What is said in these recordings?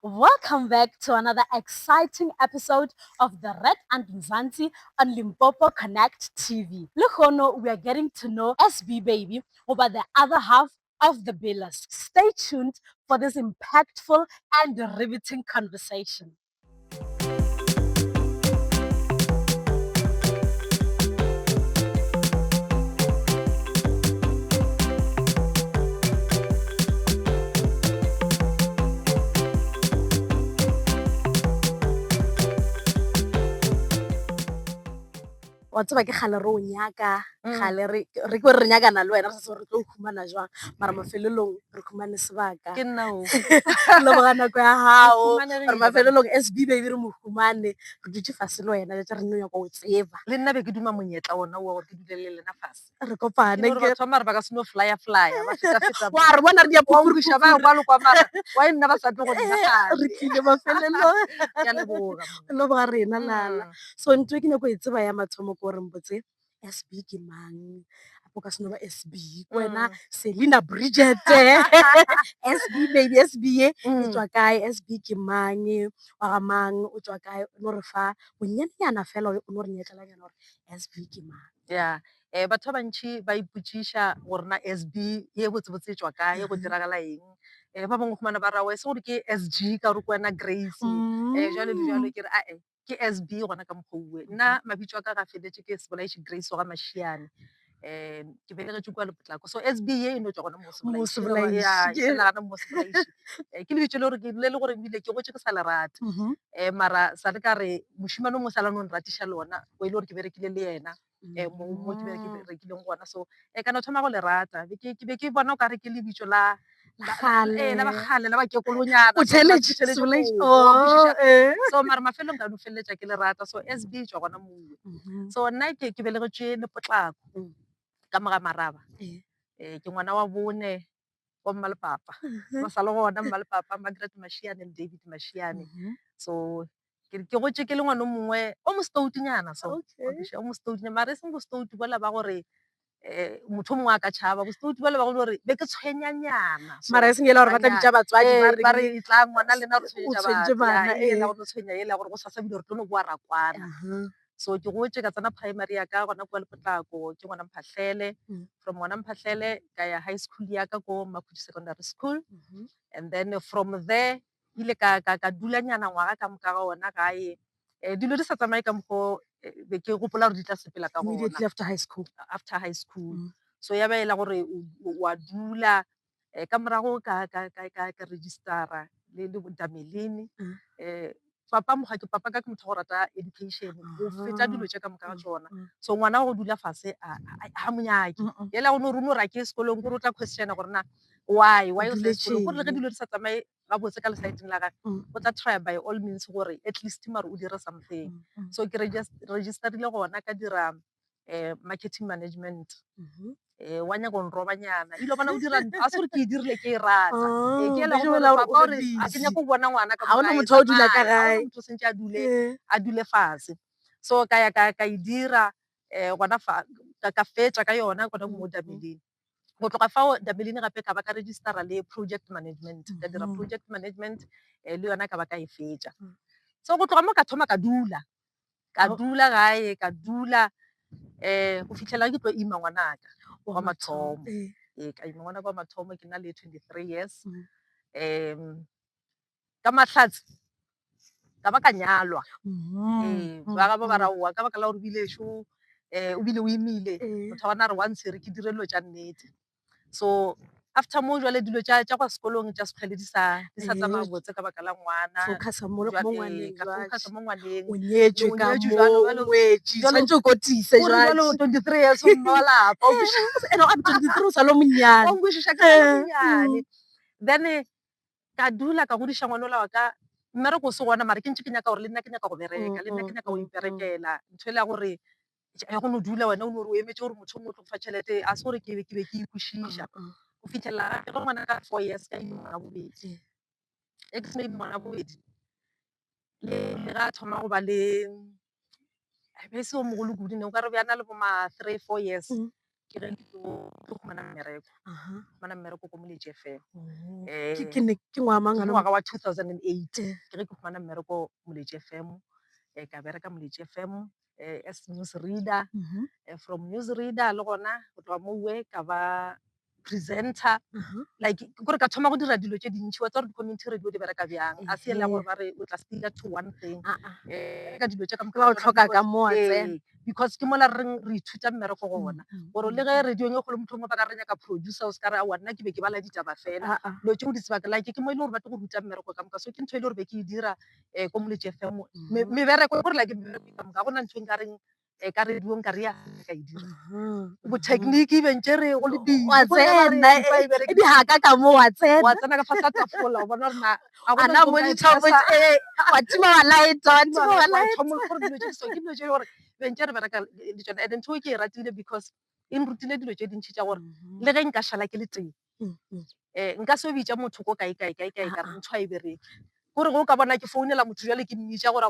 Welcome back to another exciting episode of the Red and Mzansi on Limpopo Connect TV. Look, we are getting to know SB Baby over the other half of the billers. Stay tuned for this impactful and riveting conversation. Wa tseba ke gale re o nyaka gale re ko re nyakana le wena re tlo khumana jwang mara mafelelong re khumane sebaka ke nna o le boga nako ya hao Khumanegile re mafelelong SB Baby re mo khumane re dutse fase le wena tsa re nno nyaka o tseba le nna be ke duma monyetla ona wa gore ke dule le lena fase re kopane ke gore batho ba mare ba ka seno flya ba feta wa re bona re dia wa nkwisha ba kwa le kwa mara wa nna ba sa tlo go nna re tlile mafelelong ke a leboga lo boga rena lala so ntwe ke nyako e tseba ya mathomo ko re mbotse SB ke mang apo ka seno ba SB ko wena Selina Bridget SB Baby SB e tswa kae SB ke mang wa ga mang o tswa kae no re fa bonyenyana fela o no re nyetlela nyana gore SB ke mang ya batho ba bantšhi ba ipotsiša gore na SB ye botsebotse tswa kae go diragala eng ba bangwe khumana ba rawe se gore ke SG ka gore ko wena Grace jalo le jalo ke re ae ke SB gona ka mokgwa nna mabitso a ka ga feletse ke Sebolaiši Grace wa ga Mašiane ke belegetšwe kwa Lepotlako so SB ye e no tswa gona mo Sebolaiši ke lebitso le gore ke le gore ebile ke gotse ke sa le rata mara sa le ka re mošimane o mo sala no nratiša le ona o ile gore ke berekile le yena mo ke rekileng gona so ka no thoma go le rata ke be ke bona o ka re ke lebitso la bagale la bakekolonyana so mara mafelong ka no feleletša ke le rata so SB tswa gona moo so nna ke belegetswe Lepotlako ka moga Maraba ke ngwana wa bone wa Mmalepapa ba sa le gona Mmalepapa Margaret Mašiane le David Mašiane so ke gotse ke le ngwana o mongwe o mo stoutunyana so o mo stoutunyana mara e seng bo stoutu bola ba gore motho mongwe a ka tšhaba bo stoutu bola ba gore be ke tshwenyanyana mara e seng ele gore ba tla bitša batswadi ba re tla ngwana lena re tshwenyetša bana ela go tshwenya ela gore go sasa bile re tlo no boa rakwana so ke gotse ka tsena primary ya ka gona kwa Lepotlako ke ngwana Mphahlele from ngwana Mphahlele ka ya high school ya ka ko Makhudi Secondary School and then from there ile ka dulanyana ngwaga ka moka ga ona gae dilo di sa tsamaye ka mokgwa be ke gopola gore di tla sepela ka gona immediately after high school so ya ba ela gore wa dula ka morago ka registera le Damelini papa moga ke papa ka ke motho go rata education go feta dilo tse ka moka ga tsona so ngwana go dula fase a monyaki yela go no runo ra ke sekolong gore o tla question gore na why o sa sekolong gore le dilo di sa tsamaye ga botse ka lesaeteng la gagwe o tla try by all means gore at least mare o dire something so ke registerile gona ka dira marketing management wa nyaka go nrobanyana ile bona o dira a se gore ke dirile ke e rata ke ela gore papa gore a ke nyaka go bona ngwana ka ona motho o dula ka gae motho sentse a dule fase so ka ya ka e dira gona ka fetsa ka yona gona mo Damelini go tloga fao Damelini gape ka ba ka registera le project management ka dira project management le yona ka ba ka e fetsa so go tloga mo ka thoma ka dula gae ka dula go fitlhela ke tlo ima ngwanaka wa mathomo ka ima ngwanaka wa mathomo ke na le 23 years ka Mahlatse ka ba ka nyalwa ba ga ba ba raowa ka baka la gore bile šo o bile o imile motho wa bona re wa ntshwere ke dire dilo tša nnete so after mo jwale dilo tša kwa sekolong tša sekgwele di sa tsamaya botse ka baka la ngwana focus mo ngwaneng mo ngwaneng o nyetswe ka mo ngwetši tshwantse o kotise jwale 23 years mma wa lapa o 23 o sa le monyane o nkwešiša ke sa le monyane then ka dula ka godiša ngwana ola wa ka mmereko o se gona mare ke ntse ke nyaka gore le nna ke nyaka go bereka le nna ke nyaka go iperekela ntho e le ya gore ya go no dula wena o ne o emetse gore motho o motho go fa tšhelete a se gore ke be ke ikwešiša go fitlhelela ke re ngwana ka 4 years ka ime ngwana bobedi ke seno ime ngwana bobedi le ga thoma go ba le be se o mogolo kudu ne o ka re bjana le bo ma 3-4 years ke ge ke tlo fumana mmereko Aha. fumana mmereko ko Moleji FM. Oh. Ke ngwaga Ke mang ano? ngwaga wa 2008 Eh. ke ge ke fumana mmereko Moleji FM. Ka bereka Moleji FM as news reader. Mhm. From news reader le gona go tloga mowe ka ba presenter. Aha. Like kore ka thoma go dira dilo tse dintšhi wa tsa gore di-community radio di bereka bjang a se ela Ehe. gore ba re o tla stick to one thing ka dilo tse ka Ke ba o tlhoka ka mo wa tsena. because ke mola re ithuta mmereko go ona gore le ge radiong e golo motho mongwe ba ka re nyaka producer o se ka re wa nna ke be ke bala ditaba fela dilo tse go di tsebaka like ke mo e le gore ba tlo go ruta mmereko ka moka so ke ntho e le gore be ke e dira ko Moleji FM mebereko e gore like mebereko ka moka go na ntho e nkareng ka radiong ka re ya ka e dira bo technique bentse re go le Wa tsena di haka ka mo wa tsena. wa tsena ka fa sa tafola o bona gore na a gona Ana ntho e nka e monitor mo press-a. wa tima wa light wa tima wa light. Gore dilo tse di so ke dilo tse gore bentse re bereka le tsone and ntho e ke e ratile because e nrutile dilo tse dintšhi tša gore le ge nka šala ke le teng nka se bitša motho ko kae ka re ntho a e bereke gore go ka bona ke founela motho jale ke mmitša gore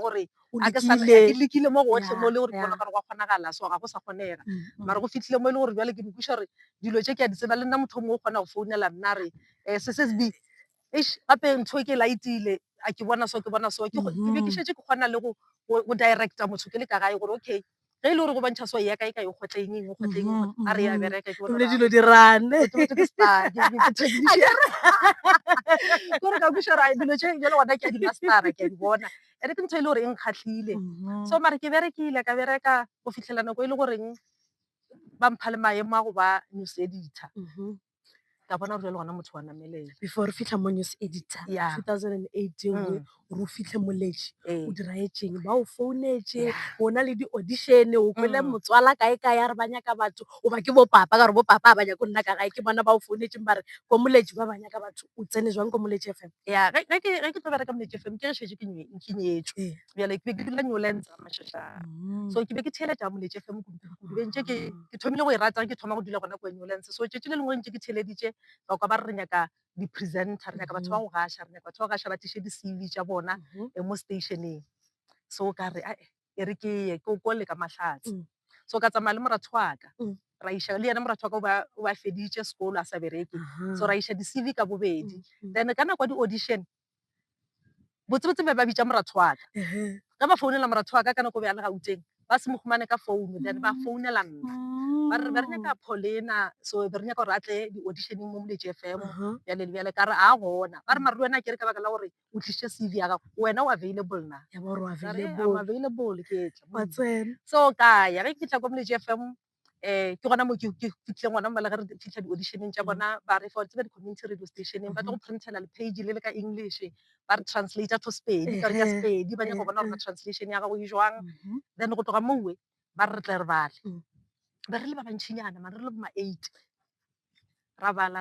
ke lekile mo gotlhe mo le gore ke bona gore go a kgonagala so ga go sa kgonega mara go fitlhile mo e le gore jale ke dikweša gore dilo tse ke a di tseba le nna motho mongwe o kgona go founela nna re ssb gape ntho e ke laetile a ke bona so ke bona so ke be ke šetse ke kgona le go directa motho ke le ka gae gore okay ge e le gore go bontšha so ya kae o kgotleng a re ya bereka ke bona dilo di rane. kore ka kweša ra dilo tse jale gona ke a di mastera ke a di bona ande ke ntho e le gore e nkgatlhile so mare ke berekile ka bereka go fitlhela nako e le goreng ba mpha le maemo a go ba news editor ka bona gore jale gona motho wa namelela before re fitlha mo news editor 2018 re fitlhe Moleji o dira etseng ba o founetse o na le di-audition o kwele motswala kae a re ba nyaka batho o ba ke bo papa ka gore bo papa ba nyaka go nna ka gae ke bona ba o founetseng ba re ko Moleji ba nyaka batho o tsene jwang ko Moleji FM. Ge ke tlo bereka Moleji FM ke re šetse ke nyetswe bjale ke be ke dula Newlands Mašašana so ke be ke theeletša Moleji FM kudu bentse ke thomile go e rata ke thoma go dula gona ko Newlands so tšatši le lengwe ntse ke theeleditše ba kwa ba re nyaka di-presenter re nyaka batho ba go gaša re nyaka batho ba go gaša ba tiše di-cv tša bona mo stationeng so ka re e re ke ye ke ko le ka Mahlatse so ka tsamaya le moratho wa ka ra iša le yena moratho wa ka o ba feditše sekolo a sa bereke so ra iša di-cv ka bobedi then ka nako ya di-audition botsebotse ba bitša moratho wa ka ka ba founela moratho wa ka ka nako be a le Gauteng ba se mo humane ka founu then ba founela nna ba re nyaka Paulina so be re nyaka gore a tle di-auditioneng mo Moleji FM bjale le bjale ka re a gona ba re mare le wena ke re ka baka la gore o tlišitše cv ya gago wena o available na ya ba o Ka re, I'm available ke wa tla tsena. so ka ya ge ke tla kwa Moleji FM ke gona mo ke fitlhileng gona mo le ge re fitlha di-auditioneng tša bona ba re fa tsebe di-community radio stationeng ba tlo go printela le page le ka English ba re translator to Sepedi ka re ka Sepedi ba nyaka go bona gore translation ya gago e jwang then go tloga mowe ba re re tle re bale be re le ba bantšhinyana mare re le boma 8 ra bala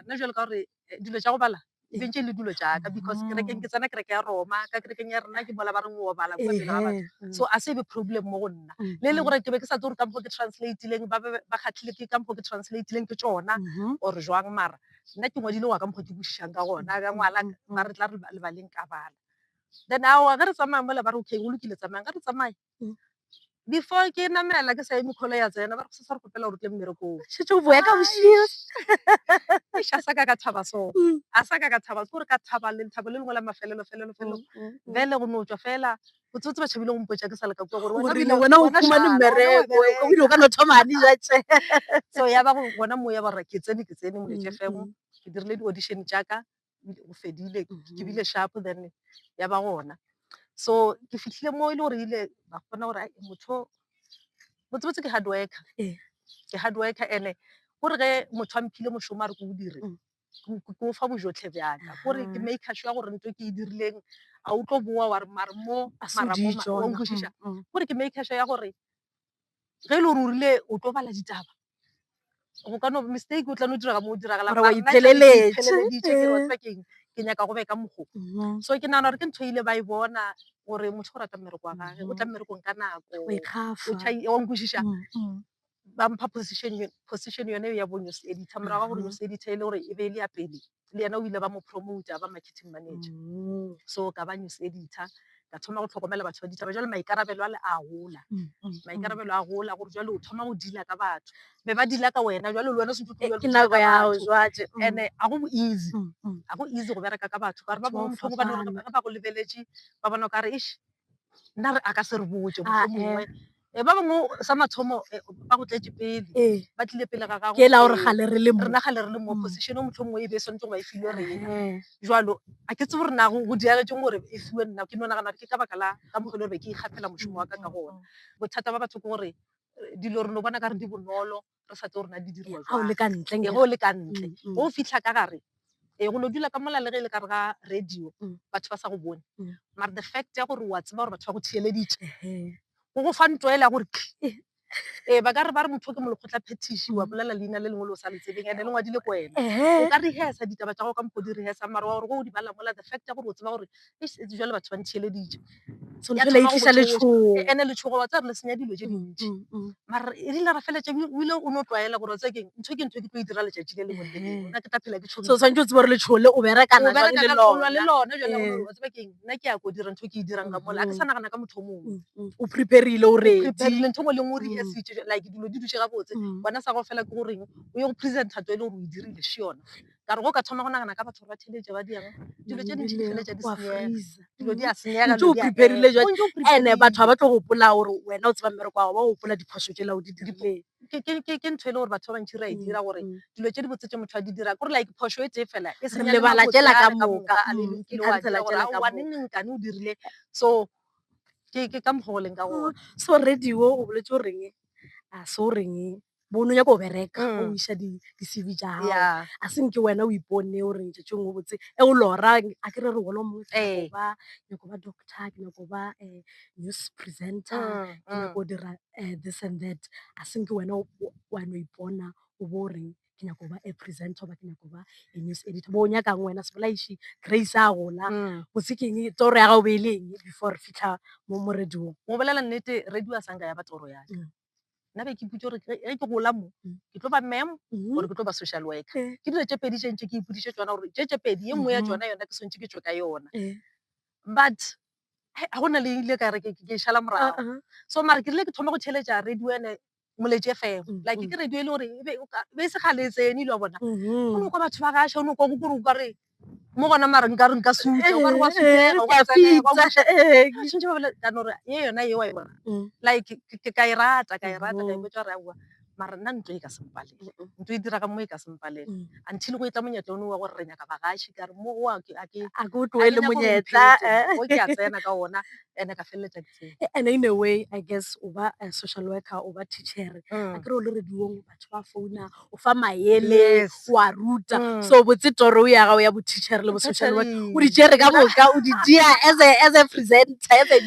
nna jalo ka gore dilo tša go bala e bentse le dilo tšaka because kerekeng ke tsena kereke ya Roma ka kerekeng ya rena ke mola ba reng o bala kwa pele ga batho so a se be problem mo go nna le le gore ke be ke sa tse gore ka mokgwa ke translatileng ba kgatlhile ke ka mokgwa ke translatileng ke tsona or jwang mara nna ke ngwadile wa ka mokgwa ke kwešišang ka gona ka ngwala ba re tla re lebaleng ka bala then aowa ge re tsamaya mola ba re okay go lokile tsamayang ge re tsamaye before ke namela ke sa eme kgolo ya tsena ba re se sa re kgopela gore tle mmerekong šetse o boya ka bošio a sa ka ka thaba so a sa ka ka thaba gore ka thaba le lengwe la mafelelo vele go no tswa fela botsotse ba tšhabile go mpotša ke sa le ka kwa gore wena o khumane mmereko o ile o ka no thomane jatše so ya ba gona mo ya ba re ke tsene Moleji FM ke dirile di-audition tšaka go fedile ke bile sharp then ya ba gona so ke fitlhile mo e le gore ile ba kgona gore motho botsebotse ke hard worker ande gore ge motho a mphile mošomo a re ko o dire ke o fa bojotlhe bjaka gore ke make sure gore ntho ke e dirileng a o tlo boa wa re mare mo wa nkwešiša gore ke make sure ya gore ge e le gore o rile o tlo bala ditaba go ka no mistake o tla no direga mo o diragala ke nyaka go be ka mogo so ke nagana gore ke ntho ile ba e bona gore motho o rata mmereko wa gage o tla mmerekong ka nako wa nkwešiša ba mpha position yone ya bo news editor morago ga gore news editor e le gore e be le ya pele le yena o ile ba mo promoter ba marketing manager so ka ba news editor ka thoma go tlhokomela batho ba ditaba jalo maikarabelo a le a gola maikarabelo a gola gore jalo o thoma go dila ka batho be ba dila ka wena jalo le wena se ntse o ke nako ya hao batho jwale and-e a go easy go bereka ka batho ka re ba Batho ba bangwe motlhoko ba ne fapana. ge ba go lebeletse ba bona o kare ish nna a ka se re botse Ah, motlhomongwe ba bangwe sa mathomo ba go tletse pele ba tlile pele ga gago ke la gore gale re le mo rena gale re le mo position o motlhomongwe e be tshwanetse go ba e filwe rena Ehe. jalo a ke tse gore na go diragetseng gore e fiwe nna ke no nagana ke ka baka la ka mogelo re be ke ikgapela mošomo wa ka ka gona bothata ba batho ke gore dilo re no bona ka re di bonolo re sa tse gorena di dirwa ha o le ka ntle go le ka ntle go fitlha ka gare go no dula ka mola le ge e le ka re ga radio batho ba sa go bone mare the fact ya gore wa tseba gore batho ba go theeleditše go go fa ntwa ele ya gore ba ka re ba re motho ke molekgotla phetiši wa bolela leina le lengwe le o sa le tsebeng ande le ngwadile ko wena o ka rehesa ditaba tsa go ka mpo di rehesa mare wa gore go o di bala mola the fact ya gore o tseba gore jale batho ba ntheeleditše ntho le itliša letshogo ande letshogo wa tsa re le senya dilo tše dintši mare e rile ra feletša o ile o no tlwaela gore tse keng ntho ke ntho ke tlo e dira letšatši le lengwe le lengwe nna ke tla phela ke so tshwanetse o tseba gore letshogo le o berekana jwang le lona le lona lona jale wa tseba keng nna ke ya ko dira ntho ke e dirang ka mola a ke sa nagana ka motho o mongwe o preparile o ready preparile ntho ngwe le ngwe o rehearsitše like dilo di dutše ga botse wena sa go fela ke goreng o ye go presenta to e le gore o e dirile še yona ka re go ka thoma go nagana ka batho gore ba theletše ba diang dilo tše dintši di feletša di senyega dilo di a senyega ntse o preparile jwa ene batho ga ba tlo gopola gore wena o tseba mmereko wa ba gopola diphoso tse la o di dirileng ke ntho e le gore batho ba bantšhi ra e dira gore dilo tše di botse tše motho a di dira kore like phoso e tee fela e senya le lebala mabotse tšela a ka le ka moka moka a le leng e kile wa cancela dira gore tšela ka aowa moka neng o dirile so ke ka mokgwa o leng ka gona so radio o boletse o reng a se o reng bono ya ko bereka o iša di-cv tša gago a senke wena o ipone o reng tšatši ngwe botse o lora a ke re re bona mongwe ke nyako ba doctor ke nyako ba news presenter ke nyako o dira this and that a senke wena wa no ipona o bo reng ke nyako ba a presenter ba ke nyako ba a news editor bo o nyakang wena se bolaiše grace a gola botse keng toro ya gago be e le eng before re fitlha mo radiong mo bolela nnete radio a sanka ya ba toro yaka nna be ke iputse gore ge ke gola mo ke tlo ba mem gore ke tlo ba social worker ke dilo tše pedi tše ntše ke ipodiše tsona gore tše pedi ye nngwe ya tsona yona ke swantse ke tswe ka yona but ga go na le ile ka re ke šala morago so mare ke rile ke thoma go theletša radio ene moletše fm like ke radio e le gore be se gale e tsene ile wa bona o ne kwa batho ba gaša o ne kwa gore o kare mo gona mare nka re nka sutsa o kare wa sutsega o ka tsenega ka nore ye yona ye wa e bona like ka e rata ka e botsa gore aowa mara nna ntlo e ka sempalela ntlo e dira ka mo e ka sempalela until go e tla monyetla one wa gore re nyaka bagaši ka re mo a ke o tloele monyetla o ke a tsena ka ona ene ka feleletša ke tsena and in a way I guess o ba social worker o ba teachere a kere o le rediong batho ba founa o fa maele wa ruta so botse toro ya gago ya bo teachere le bo social worker o di tšere ka moka o di dia as a presenter as a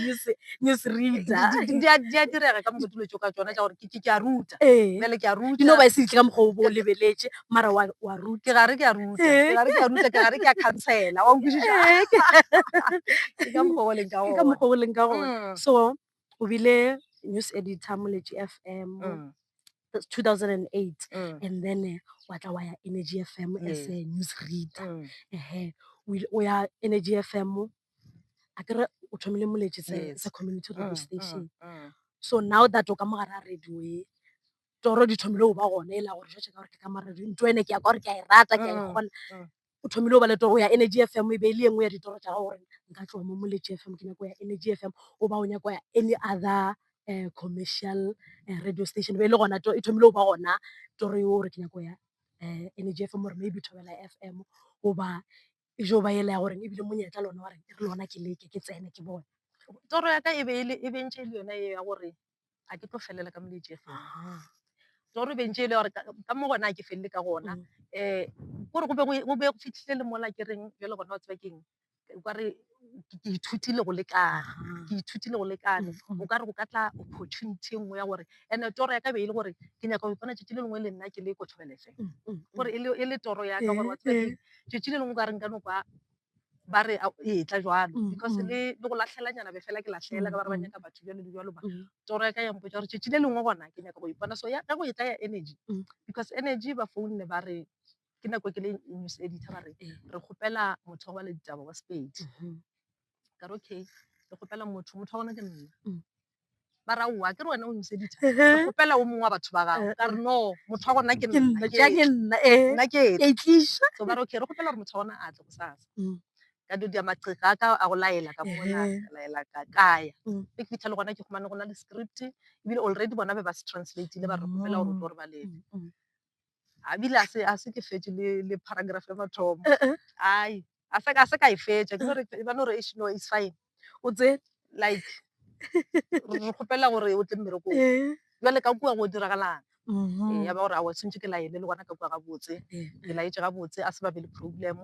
news reader di a direga ka moka dilo tšo ka tsona tša gore ke a ruta bjale ke a ruta di no ba se itle ka mokgwa o bo o lebeletše mara wa ruta ke gare ke a ruta ke gare ke a cancela wa nkwešiša ke ka mokgwa o leng ka ka mokgwa o leng ka gona so o bile news editor moletše fm 2008 and then wa tla wa ya energy fm as a news reader o ya energy fm a kere o thomile moletše sa community radio station so now that o ka mogare a radio e toro di thomile go ba gona e la gore jwetše ka gore ke ka maradio ntho ene ke ya ka gore ke a e rata ke a e kgona o thomile go ba le toro ya energy fm e be e le e nngwe ya ditoro tša gago gore nka tloa mo moletše fm ke nyako ya energy fm o ba o nyako ya any other commercial radio station be e le gona e thomile go ba gona toro yo gore ke nyako ya energy fm gore maybe thobela fm goba e jo ba ele ya gore ebile monyetla lona wa reng e re lona ke leke ke tsene ke bone toro ya ka e bentše le yona e ya gore a ke tlo felela ka moletše fm toro bentše ele gore ka mo gona a ke felele ka gona kore go be go fitlhile le mola ke reng jale gona wa tseba keng kare ke ithutile go lekane o kare go ka tla opportunity nngwe ya gore and toro ya ka be e le gore ke nyaka go ipona tšatši le lengwe le nna ke le ko Thobela FM gore e le toro ya ka gore wa tseba keng tšatši le lengwe ka reng ka no kwa ba re e tla jwalo because le go latlhelanyana be fela ke latlhela ka ba re ba nyaka batho jalo le jalo ba toro ya ka ya mpotsa gore tšatši le lengwe gona ke nyaka go ipona so ya ka go e tla ya energy because energy ba founne ba re ke nako ke le news editor ba re re kgopela motho wa le ditaba wa Sepedi ka re okay Ke kgopela motho wa gona ke nna. Mm. Ba ra oa ke re wena o nseditha. Ke kgopela o mongwe wa batho ba gago. Ka re no, motho wa gona ke Ke nna. nna, jaaka nna, eh. Nna ke Ke a itlisha. so ba re okay, re kgopela gore motho wa gona a tle go sasa. Mm. Ka dio dia maqheka a ka a go laela ka mona, ka laela ka kaya. Mm. Ke fitlha le gona ke khumane gona le script, ebile already bona ba se translate-ile ba re kgopela gore o tlo re balele. A bile a se ke fetse le paragraph ya mathomo. Ai, a se ka e fetsa. Ke no re ba no re no is fine. O tse Like re kgopela gore o tle mmerekong. Jwale ka kua go diragalang. Ya ba gore a wa tshwantse ke laele le gona ka kua ga botse. Ke laetse ga botse a se ba be le problem.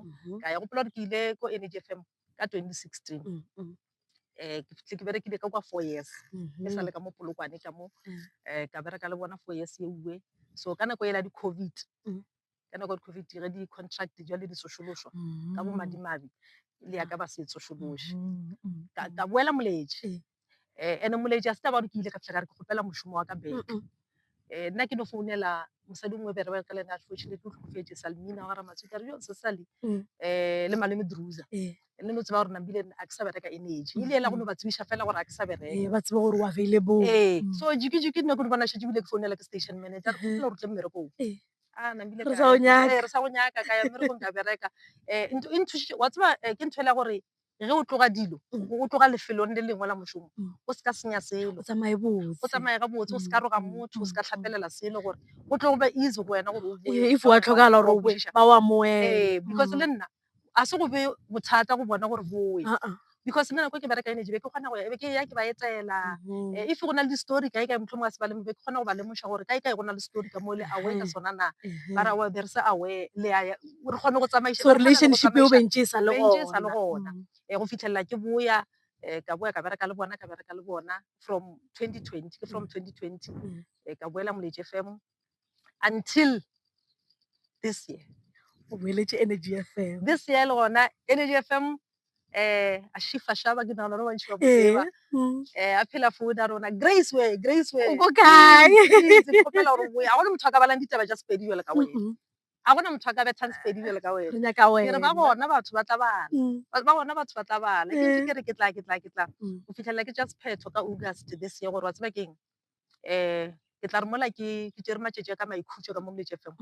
Ka ya gopola gore ke ile ko Energy FM ka 2016. Ke fitlhe ke berekile ka kwa 4 years. E sa le ka mo Polokwane ka mo. Ka bereka le bona 4 years ye uwe. So ka nako ela di COVID. Ka nako ya COVID re di contract jwale di socioloshwa. Ka bo madimabe. Le ya ka ba se sociology. Ka boela moleje. Ene moleje a se taba re ke ile ka fihla ka re ke kgopela moshomo wa ka back. Nna ke no founela mosadi mongwe bere ka lena unfortunately o tlhokofetse Salmina wa Ramatsi ka re yo Sesali le malome Druza le no tseba gore nambile a ke sa bereka Energy ile ela go no ba tsebisha fela gore a ke sa bereka ba tseba gore o available. so jiki nne go bona shetse bile ke founela ke station manager re kgopela gore tle mmerekong nambile Re sa o nyaka. re sa go nyaka ka ya mmerekong ka bereka wa tseba ke nthwela gore ge o tloga dilo o tloga lefelong le lengwe la moshomo o se ka senya selo O tsamaye botse. o tsamaye ga botse o se ka roga motho o se ka tlhapelela selo gore go tlo go ba easy go wena gore o If wa tlhokala gore o boe, ba wa moela. because le nna a se go be bothata go bona gore boe because nna nako ke bereka Energy be ke kgona go be ke ya ke ba etela if go na le story kae kae motlho mo a se ba le be ke kgona go ba lemosha gore kae kae go na le story ka mo le awe ka sona na ba ra wa there se awe le ya re kgone go tsamaisha So relationship e o bentse sa le gona gona. go fitlhella ke boya ka boya ka bereka le bona from 2020 ke from 2020 ka boela Moleje FM until this year. O boeletse Energy FM. This year le gona Energy FM a shifa shaba ke nagana ba ntšhi ba botseba a phela food a rona Grace we O ko kae? ke kgopela gore boya a gona motho a ka balang ditaba ja Sepedi jwale ka wena a gona motho a ka betang Sepedi jwale ka wena Re nyaka ke re ba wena. bona batho ba tla bala ba bona batho ba tla bala ke ntse ke re ke tla go fitlhela ke just phetho ka August this year gore wa tseba keng ke tla re mola ke tsere matšatši a ka maikhutšo ka mo Moleje FM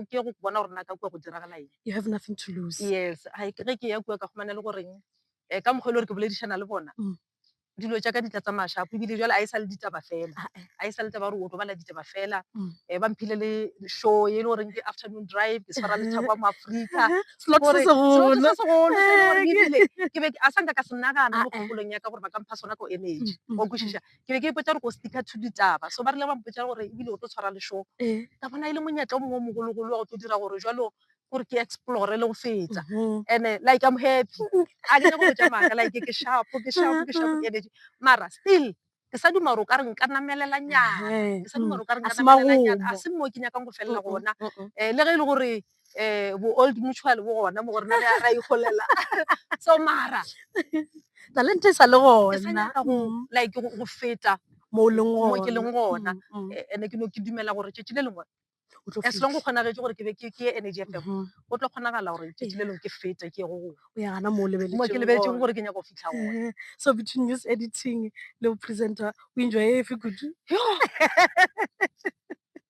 ke go bona gore nna ka kua go diragala eng You have nothing to lose. yes ge ke ya kua ka khumana le goreng ka mokgwa le gore ke boledišana le bona dilo tša ka di tla tsa mashapo ebile jwale a e sa le ditaba fela a e sa le taba gore o tlo bala ditaba fela ba mphile le show e le goreng ke afternoon drive ke tshwara le Thabo wa Moafrika Slot se segolo. ke be a sanka ka se nagana mo kgopolong ya ka gore ba ka mpha sona ko Energy o kwešiša ke be ke ipotsa gore ko stika to ditaba so ba rile ba mpotsa gore ebile o tlo tshwara le show ka bona e le monyetla o mongwe o mogologolo wa go tlo dira gore jwalo gore ke explore le go fetsa and like I'm happy a ke go botsa maaka like ke sharp ke Energy mara still ke sa duma gore o ka re nka namelela nyana ke sa duma gore o ka re nka namelela nyana a se mo ke nyakang go felela gona le ge e le gore bo old mutual bo gona mo gore na ra ikgolela so mara Talente sa le ke sa gona. nyaka go like go feta Mo leng mo ke gona. leng gona and ke no ke dumela gore tšatši le lengwe O tlo as long go fitlha. kgonagetse gore ke be ke ye Energy FM go tlo kgonagala gore tšatši le lengwe ke feta ke ye go O ya gana mo o mo ke lebeletseng lebeletseng gona. gore ke nyaka go fitlha gona So between news editing le go presenter, o enjoy efe kudu?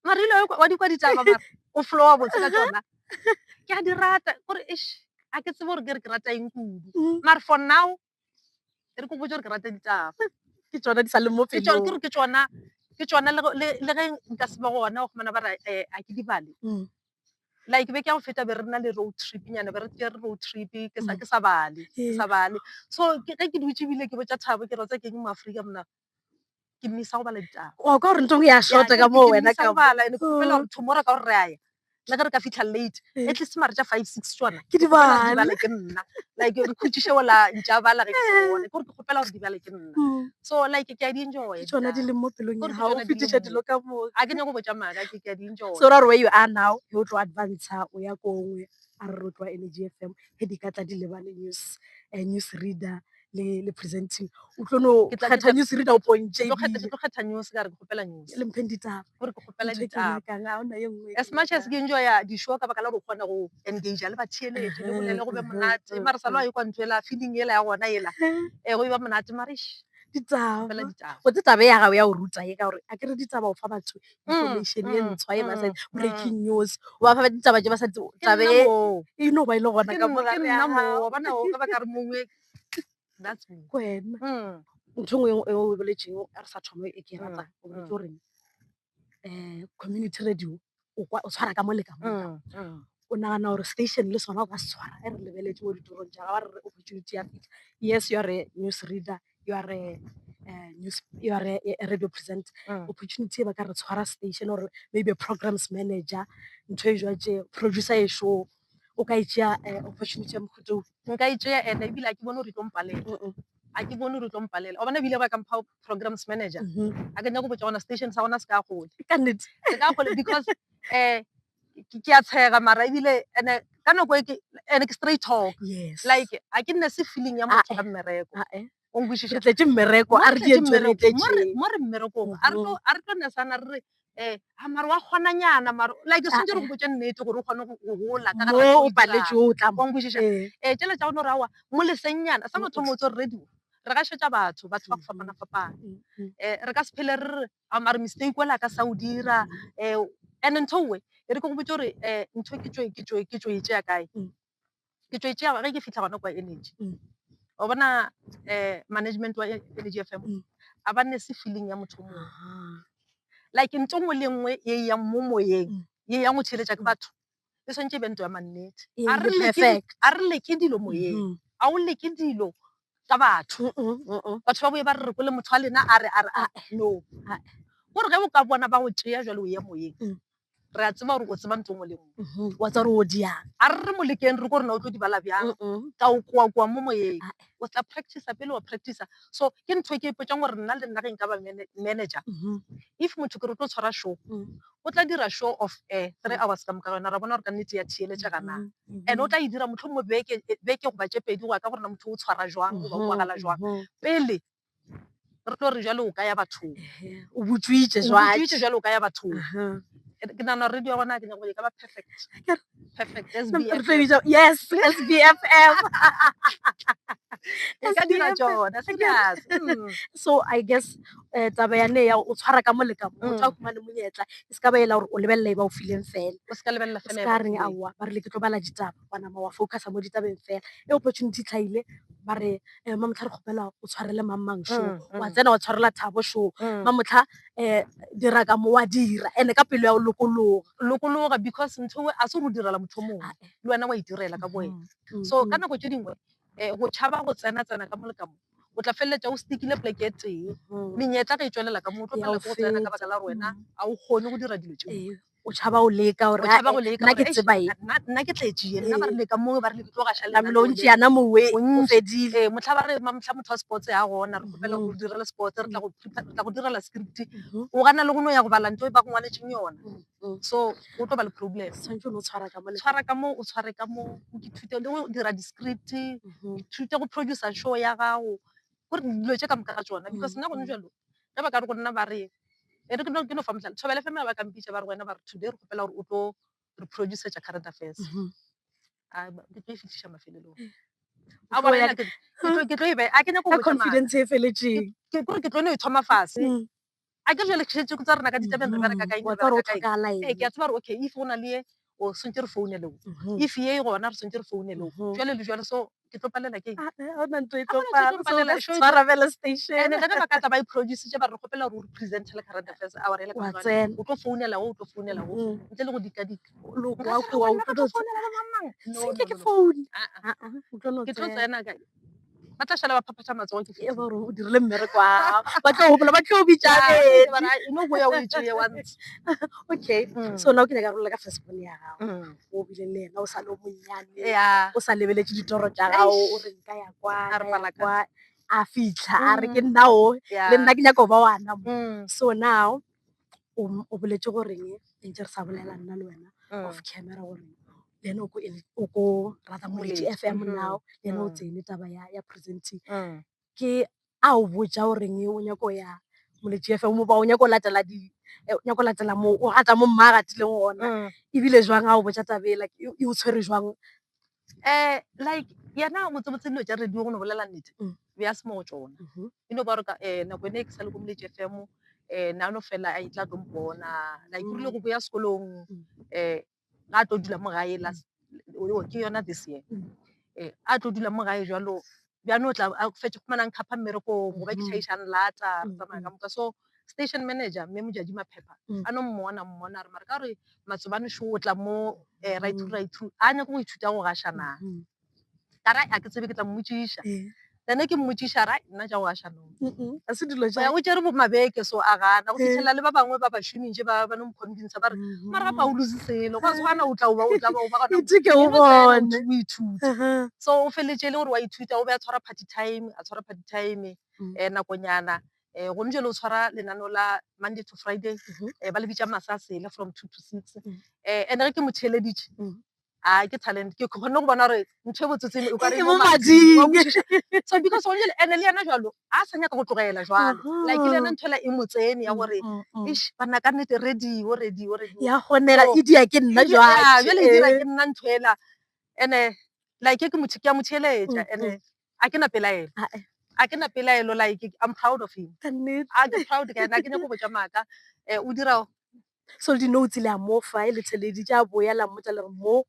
mara ile wa di kwa ditaba mara o flow wa botse ka tsona ke a di rata gore a ke tsebe gore ke re ke rata eng kudu mara for now e re ko botse gore ke rata ditaba Ke tsona di sa le mo pelong. ke tsona le ge nka se ba gona go khumana ba re a ke di bale like be ke ya go feta be re na le road trip nyana be re tsere road trip ke sa bale so ge ke dutse ebile ke botsa Thabo ke rotsa ke eng mo Afrika mona ke mmisa go bala ditaba Wa ka gore ntho ya shota ka mo wena ka. Ke bala ene ke kgopela gore tomorrow ka gore re aya le ge re ka fitlha late at least mare tša 5-6 tsona Ke di kgopela gore bale. ke nna like re khutšiše ola ntša bala ge ke se bone kore ke kgopela gore di bale ke nna so like ke a di enjoy Ke tsona di leng mo pelong Gore ya ke gago. O tsona di leng fetiša mo. dilo ka moka. a ke nyako botša maaka ke a di enjoy So ra re where you are now, he o tlo advance o ya ko ngwe a re tloa Energy FM he di ka tla di lebane news reader le presenting o tlo no Ke tla- kgetha news reader o ke pontšhe tlo ebile tlo kgetha news ka re ke kgopela news le mpheng ditaba gore ke kgopela ntho e ke ditaba nyakang ga ona e nngwe e as ke much as nyakang. ke enjoya di-show ka baka la gore o kgona go engage le batheeletši le bolele go be monate mare salo a e kwa ntho ela feeling ela ya gona ela go e ba monate marish ditaba kgopela ditaba go tse taba ya gago ya o ruta e ka gore a ke re ditaba o fa batho information e ntshwa e ba sa breaking news o ba fa ditaba je ba sa tabe e no ba ile gona ka ke mogare nna ya mo gago wa bona o ka baka re mongwe that's me wena ntho ngwe e o boletseng a re sa thoma e ke ratang o boletse goreng community radio o tshwara ka mo le ka mo o nagana gore station le sona o ka se tshwara e re lebeletse mo ditorong jaaka ba re opportunity ya fitlha yes you are a news reader you are a radio presenter opportunity e ba ka re tshwara station or maybe a programs manager ntho e jwatse producer e show o ka itšea opportunity ya mokhutong nka itšea and ebile a ke bone gore tlo mpalela a ke bone gore tlo mpalela o bona ebile ba ka mpha programs manager a ke nyako botsa gona station sa gona se ka gole ka nnete se ka gole because ke a tshega mara ebile ande ka nako and ke straight talk yes like a ke nne se feeling ya motho ka mmereko o re nkwešiša tletse mmereko a re di ntho re tletse mo re mmerekong a re tlo nesana re re mare wa kgonanyana mare like o swantse re go botse nnete gore o kgone go gola ka mo o paletše o tla wa nkwešiša tšele tša gone gore awa mo lesenyana sa motho motse re radio re ka šetša batho ba go fapana-fapana re ka se phele re re mare mistake wela ka sa o dira and ntho ngwe e re ke go botse gore ntho ke tšo e tšea kae ke tšo e tšea ge ke fitlha gona kwa energy o bona management wa energy FM a ba nne se feeling ya motho mongwe like ntho ngwe le nngwe e yang mo moyeng ye yang go tsheletša ke batho e swantse e be ntho ya mannete a re leke dilo moyeng a o leke dilo ka batho batho ba boe ba re re kole motho wa lena a re no gore ge o ka bona ba go tšea jalo o ya moyeng re a tseba gore o tseba ntho ngwe le nngwe wa tsa gore o diang a re re molekeng re ko rena o tlo di bala bjang ka o koa mo moyeng o tla practice pele wa practice so ke ntho e ke ipotsang gore nna le nna ge nka ba manager if motho ke re tlo tshwara show o tla dira show of 3 hours ka moka yona ra bona gore ka nnete ya theeletša kana and o tla e dira motlho mo beke go ba tše pedi go ya ka gore na motho o tshwara jwang o ba kwagala jwang pele re tlo re jalo o ka ya bathong o botswitše jalo o ka ya bathong ke nagana radio ya gona ke nyako e ka ba perfect SBFM yes SBFM e ka dira tsona serious so I guess taba yane ya o tshwara ka mo le ka mo motho a khumane monyetla e se ka ba ela gore o lebella e ba o fileng fela o se ka lebelela o se ka reng aowa ba re le ke tlo bala ditaba wa nama wa focusa mo ditabeng fela e opportunity tlhaile ba re mamotlha re kgopela o tshwarele mang show wa tsena wa tshwarela Thabo show mamotlha dira ka mo wa dira and ka pelo ya o lokologa because ntho a se go direla motho mongwe le wena wa itirela ka boena so ka nako tše dingwe go tšhaba go tsena-tsena ka mo le ka mo o tla feleletša o stikile poleke e tee menyetla ga e tswelela ka mo o tlo felela go tsena ka baka la gore wena a o kgone go dira dilo tšeo o tšhaba o leka gore nna ke tseba e nna ke tletšee nna ba re leka mo ba re le ke tlo gašalamelo o ntši yana mowe o fedile motlha ba re motlha motho wa sports ya gona re kgopela go direla sports re tla go direla script o gana le go no ya go bala ntho e ba go ngwanetšeng yona so o tlo ba le problem tshwara ka mo o tshware ka mo o ithute le go dira di-script ithute go producer show ya gago gore dilo tše ka moka ga tsona because nna gone jalo ge ba ka re go nna ba re ke no fa motlhala thobela fela ba kampitša ba re wena ba re today re kgopela gore o tlo re producer current affairs ke tlo e fitlhiša mafelelong ke tlo e a ke nyako confidence e feletseng ke tlo no e thoma fase a ke jale kgetše tsa rena ka ditabeng re bereka kae ke a tseba gore okay if go na le o swantse re founele if ye gona re swantse re founele jale le jale so ke tlo palela ke station ene ge ba ka tla ba iproducetse ba re kgopela gore o presente le current affairs hour ele ka o tlo founela o tlo founela o ntle le go dikadika ke tlo tsena kae ba tla šala ba phaphatša matsogo ke o dirile mmereko ba tlo gopola ba tlo bitšabedi no go ya o e tšee once okay so now ke nyaka rolela ka firstborn ya gago o bile le ena o sa le o monnyane o sa lebeletse ditoro tša gago o re nka ya kwa a fitlha a re ke nna o le nna ke nyaka o ba wana so now o boletse goreng ntse re sa bolela nna le wena off camera gore then o ko rather Moleji Moleji, FM now le ena o mm. tsene taba ya presenting Mm. ke a o botsa goreng o nyako ya Moleji FM ba o nyako latela o nyako latela mo o rata mo mma gatileng ona ebile jwang a o botsa tabe like e o tshwere jwang Like yena motsebotse dilo tja radio go no bolela nnete be a se mo tsona e no ba re ka nako ene ke sa le ko Moleji FM na no fela a itla tlo mpona like o rile go boya sekolong ga tlo dula mo gae ke yona this year a tlo dula mo gae jalo bjano tla a fetse go manang khapa mmereko go ba ke tšhaišane lata re tsamaya ka moka so station manager mme Mojaji Maphepha a no mmona re mara ka re Matsobane sho o tla mo right through a nyako go ithuta go gašana ka ra a ke tsebe ke tla mmotsiša then ke mmotsiša ra nna ja go gašana a se dilo o tsere mabeke so a gana go fitlhela le ba bangwe ba bašomi ba no mconvince ba re mara ba o lose selo ka tshwana o tla o ba gona o ithuta so o feletse le gore wa ithuta o be a tshwara party time nakonyana go ntse le o tshwara lenano la Monday to Friday ba le bitsa Masasela from 2 to 6 and re ke mo theleditše ke talent ke kgone go bona gore ntho e botsetseng o ka re mo mading so because o ene le yena jalo a sa nyaka go tlogela jalo like le yena ntho ela e motsene ya gore ish bana ka nnete radio ya gonela e dia ke nna jale e dira ke nna ntho ela ene like ke a mo theletša ene a ke na pelaelo like I'm proud of him a ke proud ka ena ke nyako botsa maaka o dira so di notes le a mo fa le theleditše a boya la mmotsa le re mo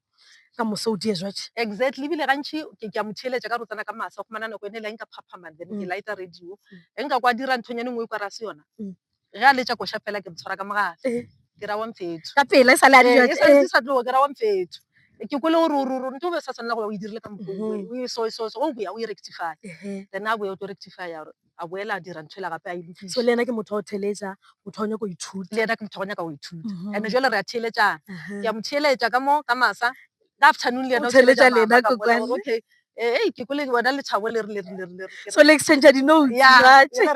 ka moso o die jwatše exactly ebile gantši ke a mo theletša ka go tsena ka masa go mana nako ene la nka phaphamang then ke lighta radio nka kwa dira nthonyane ngwe kwa ra se yona ge a letša koša fela ke motshwara ka mogala ke ra wa mfetho ka pela e sa le a di sa tlo ke ra wa mfetho ke kole gore ntho o be sa tshwanela gore o e dirile ka mokgwa so o boya o e rectify then a boya o tlo rectify a boela a dira ntho ela gape a e lokiša so le ena ke motho wa o theletša motho wa nyako le ithuta ena ke motho wa nyaka go ithuta and jale re a theletšana ke a mo theletša ka mo ka masa ka afternoon le ena o theletša theletša le ena mama ka ko bolela kwane. gore okay ke kole bona lethabo le re so le exchange di notes ya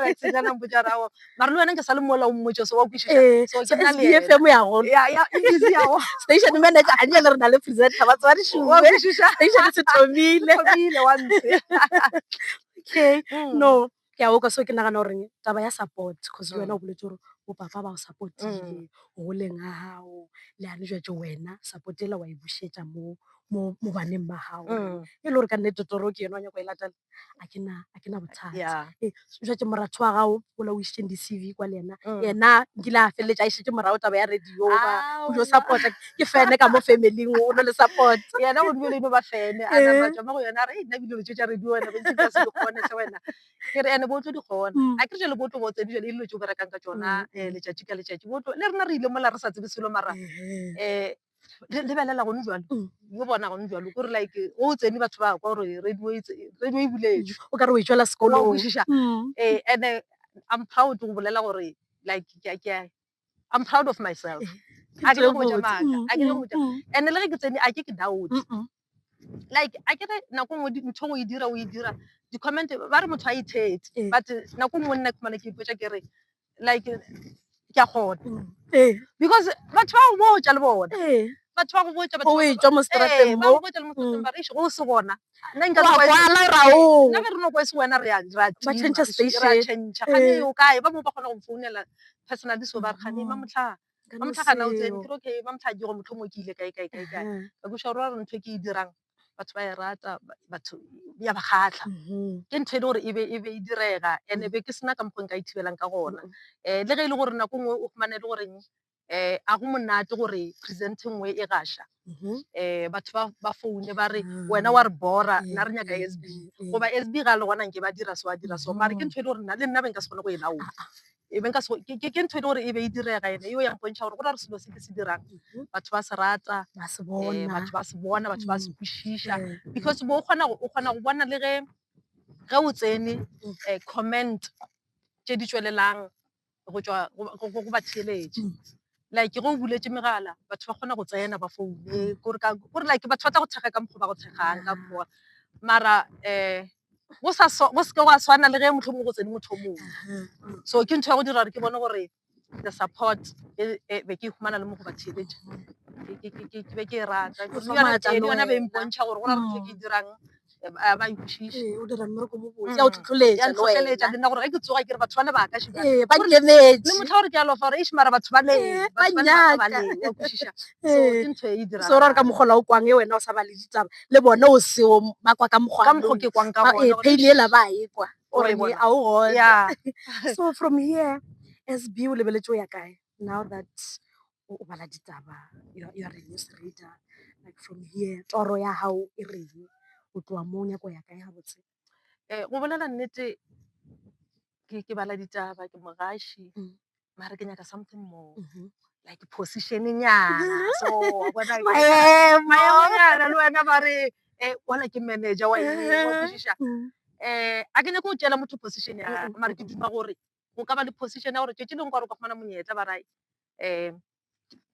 re exchange mpotša rago mara le wena ke sa le mola o mmotse so wa kwešiša so ke nna le SBFM ya gona ya e busy ya go station manager a nyale re na le presenter ba tswa di wa shuwe kwešiša station se thomile wa ntshe okay no ke a oka so ke nagana gore taba ya support because le wena o boletse gore bo papa ba o support-ile go leng ga gago le ane jwatse wena support ela wa e bušetša mo baneng ba gago e le gore ka nnete toro ke yena wa nyako e latela a ke na bothata jwatse moratho wa gago ola o išitseng di-CV kwa le yena nkile a feleletša a išetse morago taba ya radio ba o jo support ke fene ka mo familing o no le support yena go dibele ino ba fene a napa tswa mo go yona re nna bile le tšetša radio wena bentse ka se di kgone se wena ke re ene bo tlo di kgona a ke re le bo tlo bo tse di jale e dilo tšeo berekang ka tsona letšatši ka letšatši bo tlo le rena re ile mola re sa tsebe selo mara lebelela gone jalo yo bona gone jalo kore like o tsene batho ba kwa gore radio e buletšwe o ka re o e tswela sekolong and I'm proud go bolela gore like I'm proud of myself a ke go botša maaka and le ge ke tsene a ke doubt like a ke re nako ngwe ntho ngwe o e dira di-comment ba re motho a ithetse but nako ngwe nna kumana ke ipotša ke re like ke a kgona because batho ba go botša le bona batho ba go botša o e tswa mo strateng mo ba re go se gona nna be re no kwa se wena re a change station gane o kae ba mo ba kgona go founela personally so ba re gane ba motlhagana o tsene ke re okay ba motlhagi go motlho mo ke ile kae ka kuša gore ntho e ke e dirang batho ba e rata batho ya ba kgatlha ke ntho e le gore e be e direga and be ke sena ka mokgwa nka ithibelang ka gona le ge e le gore nako ngwe o fumane le goreng a go monate gore present nngwe e gaša batho ba foune ba re wena wa re bora nna re nyaka SB goba SB ga le gona nke ba dira so a dira so mare ke ntho e le gore le nna ben ka se kgone go e laola ke ntho e le gore e be e direga ene yo yang pontšha gore go ra re selo se ke se dirang batho ba se rata batho ba se bona batho ba se kwešiša because o kgona go bona le ge o tsene comment tše di tswelelang go tswa go ba theeletše like go buletše megala batho ba kgona go tsena ba foune kore like batho ba tla go thekga ka mokgwa ba go thekgang ka mokgwa mara go seke go a tshwana le ge motlho mongwe go tsene motho o mongwe so ke ntho ya go dira gore ke bone gore the support be ke humana le mo go ba theeletša ke be ke e rata E fa le matla le yona be wena. mpontšha gore go na le ntho e ke e dirang ba e kwešiše. O dira mmereko mo botse ya o tlhotlholetša le Ntlhotlheletša wena. le nna gore ge ke tsoga ke re batho bane ba ka Ee, ba le nkemetse. motho a gore ke a lofa gore eish mara batho ba leng Ba batho bane ba ka ba nyaka. leng wa kwešiša. So ke ntho e e So ra ka diragalang mokgola o kwang e wena o sa ba le ditaba le bone o seo ba kwa ka ka mokgwa ke kwang ka gona pain ela ba e kwa O re gore bona. a o gona. Yeah. So from here SB o lebeletse o ya kae now that o bala ditaba you are a news reader like from here toro ya hao e reng o tloa mo nyako ya kae ha botse. Go bolela nnete ke bala ditaba ke mogaši mara ke nyaka something more like positionenyana so wa bona maemonyana le wena bare wala ke manager wa eng wa kwešiša. A ke nyake go tšela motho position ya gage mara ke duma gore go ka ba le position ya gore tšatši leng gore o ka kgona monyetla ba rai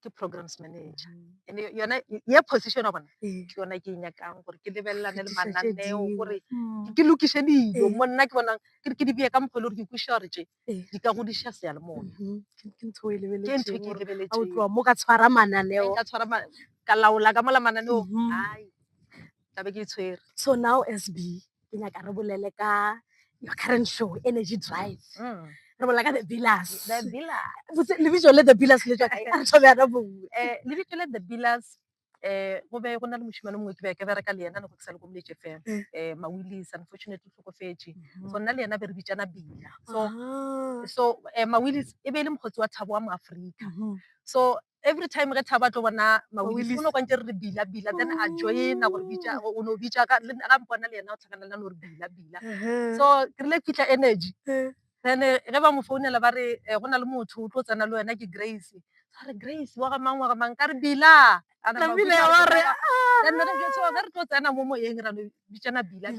ke programs manager and yona ye position wa bona ke yona ke e nyakang gore ke lebelelane le mananeo gore ke lokiše dilo mo nna ke bonang ke di beye ka mokgwa le gore ke kwešiša gore tše di ka godiša seyalemoya ke ntho e ke ntho e ke e a o lebeletseng tloa mo ka tshwara mananeo ka tshwara ka laola ka mola mananeo ai tlabe ke e tshwere. So now SB ke nyaka re bolele ka your current show Energy Drive re bolela ka the Billers lebitso le the Billers le tswa kae a re thome yana bongwe lebitso le the Billers go be go na le mošimane mongwe ke bereka le ena nako ke sa le ko Mletse FM Mawillis unfortunately o tlhokofetse so nna le ena be re bitsana Bila so Mawillis e be e le mokgotsi wa Thabo wa moAforika so every time ge Thabo a tlo bona Mawillis o no kwantse re Bila then a joina gore o no bitsa ka mpona le ena o tlhakanela no re Bila so ke rile fitlha Energy then ge ba mo founela ba re go na le motho o tlo tsena le wena ke Grace a re Grace wa ga mang ka re Bila then re tlo tsena mo moyeng ra no bitsana Bila go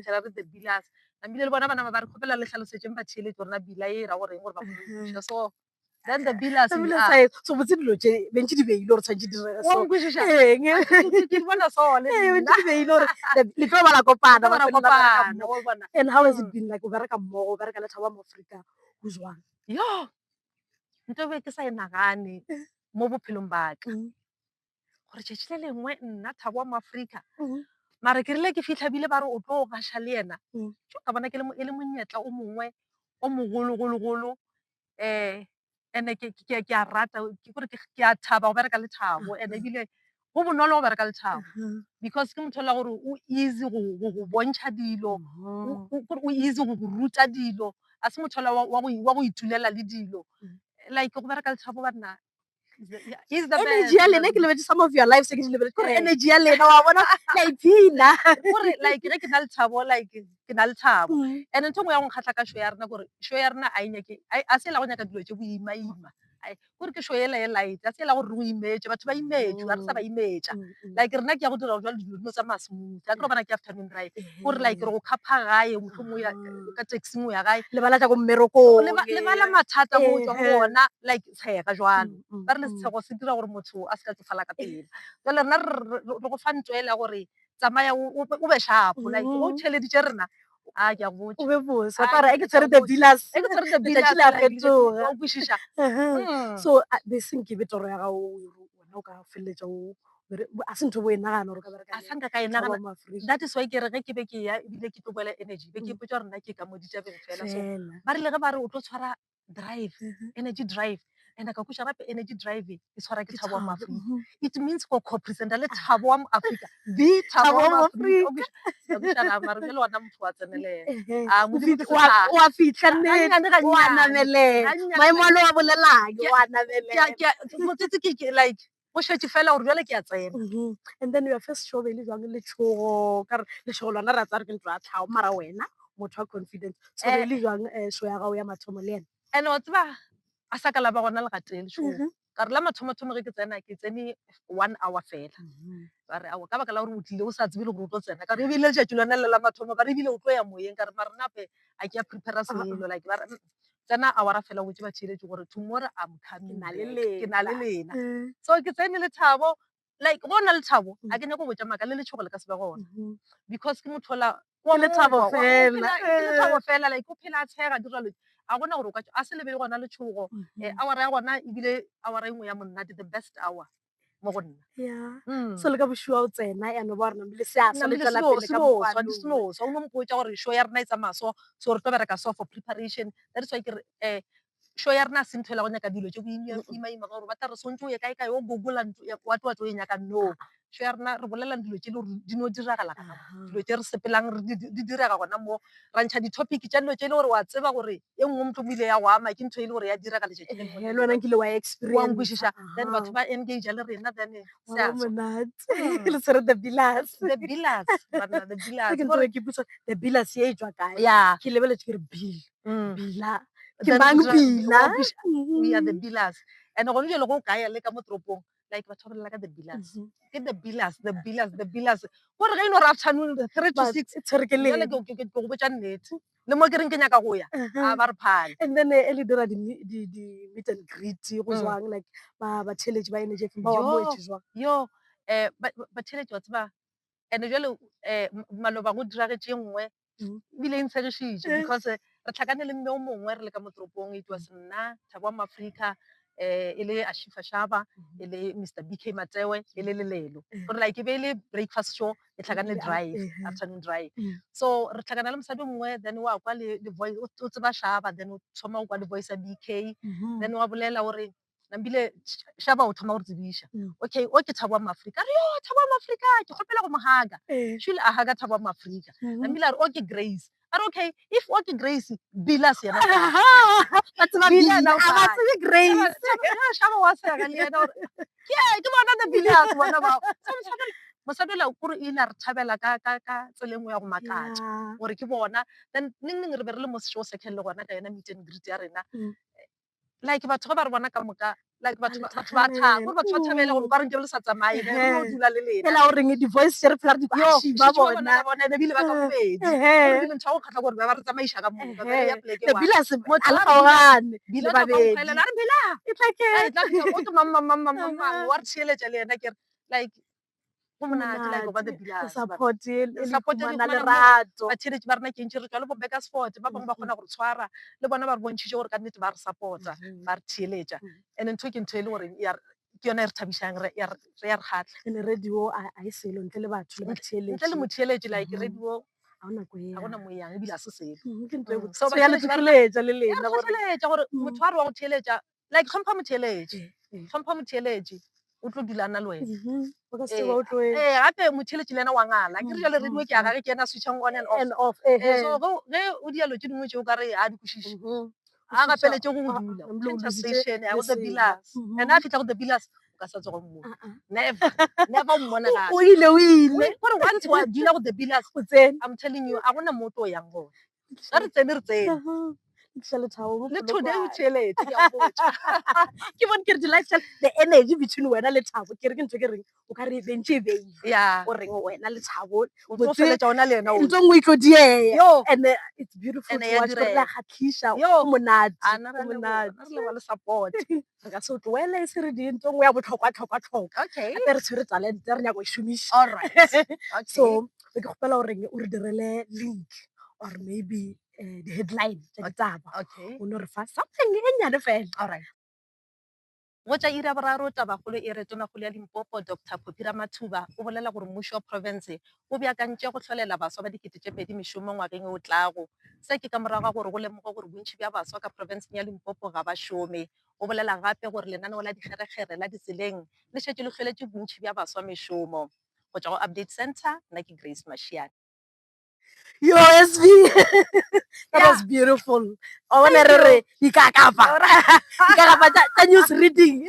tšhela re the Billers nambile le bona bana ba re kgopela le tlhalosetseng ba theeletše gore na Bila e ra goreng gore ba kgone so then the Billers so botse dilo tše bentse di beile gore tshwanetse dire wa nkwešiša ke bona so le nna di beile gore le tlo bala kopana ba kopana wa bona and how has it been like o bereka mmogo o bereka le Thabo wa moAforika go jwang yo nto be ke sa e nagane mo bophelong ba ka gore tšatši le lengwe nna Thabo wa moAforika mara ke rile ke fitlha bile ba re o tlo gaša le ena ka bona e le monyetla o mongwe o mogologologolo and-e ke a rata kore ke a thaba go bereka le Thabo and ebile go bonolo go bereka le Thabo because ke motho la gore o easy go bontšha dilo o easy go go ruta dilo a se motho wa go itulela le dilo like go bereka le Thabo banna energy ya lena ke lebetse some of your life se ke di lebeletse kore energy ya lena wa bona la iphina gore like ge ke na le Thabo like ke na le Thabo and ntho ngwe ya go nkgatlha ka show ya rena gore show ya rena a se la go nyaka dilo tse boima gore ke show ela e light a se ela gore re go imetse batho ba imetse a re sa ba imetša like rena ke ya go dira jalo dilo dino tsa masmooth a ke ro bona ke afternoon drive gore like re go khapha gae motho mo ka taxing o ya gae le bala tla go mmerekong le bala mathata mo tswang go ona like tshega jwalo ba re le setshego se dira gore motho a se ka tsofala ka pele jale rena re go fa ntho ela gore tsamaya o be sharpo like go theleditše rena a ke a botsa o be bosa para e ke tshwere the Billers letšatši la fetoga o kwešiša so beseng ke be toro ya gago wena o ka feleletša a se ntho bo e nagana gore ka bereka a sanka ka e nagana that is why ke re ge ke be ke ya ebile ke tlo boela Energy be ke ipotsa gore nna ke ka mo ditšabeng fela so ba rile ge ba re o tlo tshwara drive Energy Drive and ka kweša gape Energy Drive e tshwara ke Thabo wa moAforika it means go co-presenta le Thabo wa moAforika the Thabo wa moAforika mara bjale ona motho wa tsenelela wa fitlha nnete wa namelela maemo a le wa bolelang wa namelela motsetse ke like go šetse fela gore jale ke a tsena and then your first show be le jwang letšhogo kare letšhogo lona ra tsa re ke ntlo ya tlhao mara wena motho wa confidence so be le jwang show ya gago ya mathomo le ena and wa tseba a sa ka la ba gona le gatee letšhogo ka re la mathomothomo ge ke tsene 1 hour fela ba re ka baka la gore o tlile o sa tsebe le gore o tlo tsena ka re ebile letšatši lona le la mathomo ba re ebile o tlo ya moyeng ka re mare nape a ke a prepara selo like ba re tsena awara fela go tse ba theeletše gore tomorrow I'm coming ke na le lena so ke tsene le Thabo like go na le Thabo a ke nyako botša maaka le letšhogo le ka se be gona because ke motho la ke le Thabo fela like o phela a tshega dira lo a gona gore a se lebe gona letšhogo awara ya gona ebile awara e nngwe ya monnate the best hour mo go nna. so le ka bošua o tsena ane ba re namile se a swa le tswela pele ka senoso o no mpotsa gore show ya rena e tsamaya so re tlo bereka so for preparation. That is why ke re show ya rena a se ntho ela go nyaka dilo tse go ima-ima ka gore ba tla re swantse o ye kae-kae o gogola wa tlo e nyaka no. Show ya rena re bolelang dilo tse le gore di no diragala ka nako, dilo tse re sepelang di direga gona mo ra ntšha di-topic tša dilo tse e le gore wa tseba gore e nngwe motho mo ile ya go ama ke ntho e le gore ya diragala le wena nkile wa wa nkwešiša then batho ba engage le rena then se a tswa. monate le tshwere the billas The Billas, banna, the Billas. ke ntse ke botsa the billas ye e tswa kae Yeah. ke lebeletse ke re bila ke Then mang we bila we are the Billas. And gone jalo go kaya le ka mo toropong like batho ba bolela ka the Billas. Ke the Billas. Gore ge ino re afternoon 3 to 6 tshwere ke jale leng ke go botsa nnete. Le mo ke reng ke nyaka go ya a ba re phale. and then e le dira di meet and greet go jwang like ba theletše ba ene jefeng ba wa moetse jwang Yo ba theletše wa tseba and jale maloba go diragetše nngwe ebile e ntshegišitše because re tlhakane le mme o mongwe re le ka mo toropong it was nna Thabo wa Maafrika e le Ashifa Shaba e le Mr BK Matewe e le Lelelo gore like e be e le breakfast show e tlhakane le drive afternoon drive so re tlhakana le mosadi mongwe then wa kwa le voice o tseba Shaba then o thoma o kwa le voice ya BK then wa bolela gore nambile Shaba o thoma go tsebiša okay o ke Thabo wa Maafrika re yo Thabo wa Maafrika ke kgopela go mohaga shule a haga Thabo wa Maafrika nambile a re okay Grace are okay if okay Grace Billas yena ba tseba bila a ba tsebe Grace Shaba wa sega le yena ke bona the Billas bona ba mosadela kore ile re thabela ka tsela engwe ya go makatša gore ke bona then neng re be re le mo show second le gona ka yena meet and greet ya rena like batho ba re bona ka moka like batho ba thaba gore batho ba thabela gore ka re nke le sa tsamaye re no dula le lena ela gore di voice share fela di kwashi ba bona ne bile ba ka bobedi gore bile ntšha go kgatla gore ba re tsamaiša ka moka ba ya pleke wa bila se ala gaogane bila ba babedi la re bila e tla ke o ke mamma wa re tsheletša le yena ke like go monate like ba the Billas support e support le lerato ba theletše ba rena ke ntši re tswa le bo Beckersfort ba bangwe ba kgona gore tshwara le bona ba re bontšhitše gore ka nnete ba re support-a ba re theeletša and ntho ke ntho e le gore ke yona e re thabišang re ya re kgatlha ene radio a e selo ntle le batho le ba theeletše ntle le motheeletše like radio ga ona ko ga gona moyang ebile a se selo ke ntho e botse So so ya le tlhotlheletša le ya lena re tlhotlheletša gore motho wa re wa go theeletša like tlhompha motheeletše o tlo dulana le wena o ka se ba o tlo gape motheletše le ena wa ngala ke re jale radio ke aga ke ena switchang on and off so ge o dialo tše dingwe tšeo ka re a di kwešiše a gapeletše go go dula change station ya go the Billas and a fitlha go the Billas o ka sa tsogo mo never o mmona gape o ile gore once wa dula go the Billas o tsene I'm telling you a gona mo o tlo yang gona ga re tsene le thabo le today o theeletse ke a botsa ke bone ke re di-lifestyle the energy between wena le thabo ke re ke ntho ke reng o ka re bentse e beile ya o reng wena le thabo o tlo feletša ona le ena ntho ngwe e tlo diea Yo. and it's beautiful And to ya watch gore le direga. kgatlhiša Yo. go monate ana go re monate le le support re ka se o tloele e se re di ntho ngwe ya botlhokwa-tlhokwa-tlhokwa okay gape re tshwere talente re nyako e šomiša all right okay so ke kgopela gore o re direle link or maybe di-headline tša ditaba okay o ne re fa something e nnyane fela all right go tša ira boraro tabagolo e re tonagolo ya Limpopo Dr Phophi Ramathuba o bolela gore mmušo wa province o beakantše go hlolela baswa ba 2020 mešomo ngwageng o tlago se ke ka morago ga gore go lemoga gore bontši bja baswa ka provinceng ya Limpopo ga ba šome o bolela gape gore lenaneo la dikgerekgere la ditseleng le šetše le hloletše bontši bja baswa mešomo go tšwa go update center nna ke Grace Mashiane yo SV that was beautiful o bone re re dikakapa tša news reading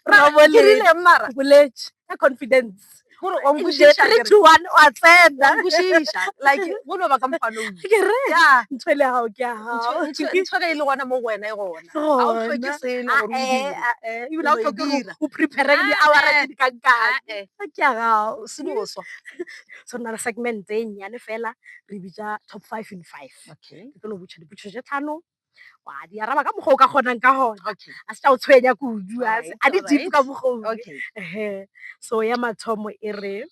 ra Kirile mara boletše ka confidence gore o nkwešiša 3 to 1 wa tsena nkwešiša like go no ba ka mokgwanong ke re ya ntho e le ya gago ke ya gago ntho ge e le gona mo go wena e gona ga o tlhoke selo gore o dire ebile ga o tlhoke go prepare ke di-houra tse di kankang ke ya gago senoswa so nna le segment e nnyane fela re bitsa top 5 in 5 okay ke tlo botša dipotšišo tše tlhano wa di araba ka mokgwa o ka kgonang ka gona okay a se tša o tshwenya kudu Alright, a di deep alright. ka mokgong okay so ya mathomo e re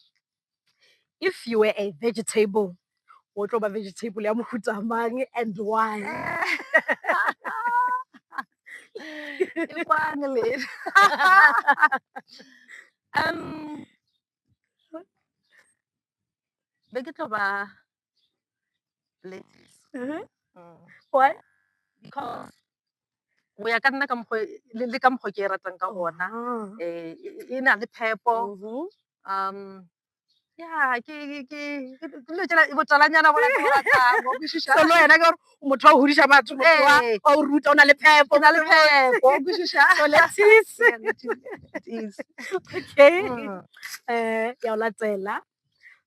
if you were a vegetable o tlo ba vegetable ya mohuta mang and why e kwane le be ke tlo ba lettuce. Why? Because go ya ka nna ka mokgwa le ka mokgwa ke e ratang ka gona Ah. e na le phepo ya ke dilo tsela botalanyana bona ke bo ratang wa kwešiša So le wena ke gore o motho wa go hodiša batho, motho wa Ee. wa o ruta, o na le phepo. ke na le phepo wa kwešiša So lettuce. Yeah, lettuce, it is. Okay. Mm. Ya o latela.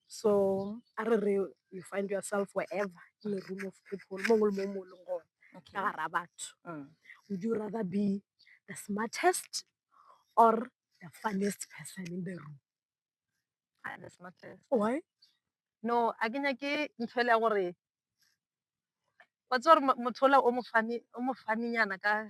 So a re re you find yourself wherever in a room of people mo ngwe le mo mo leng gona Okay. ka gare ga batho. Mm. Would you rather be the smartest or the funniest person in the room? The smartest. Why? No, a ke nyake ntho ele ya gore wa tse gore motho ola o mo funny-nyana ka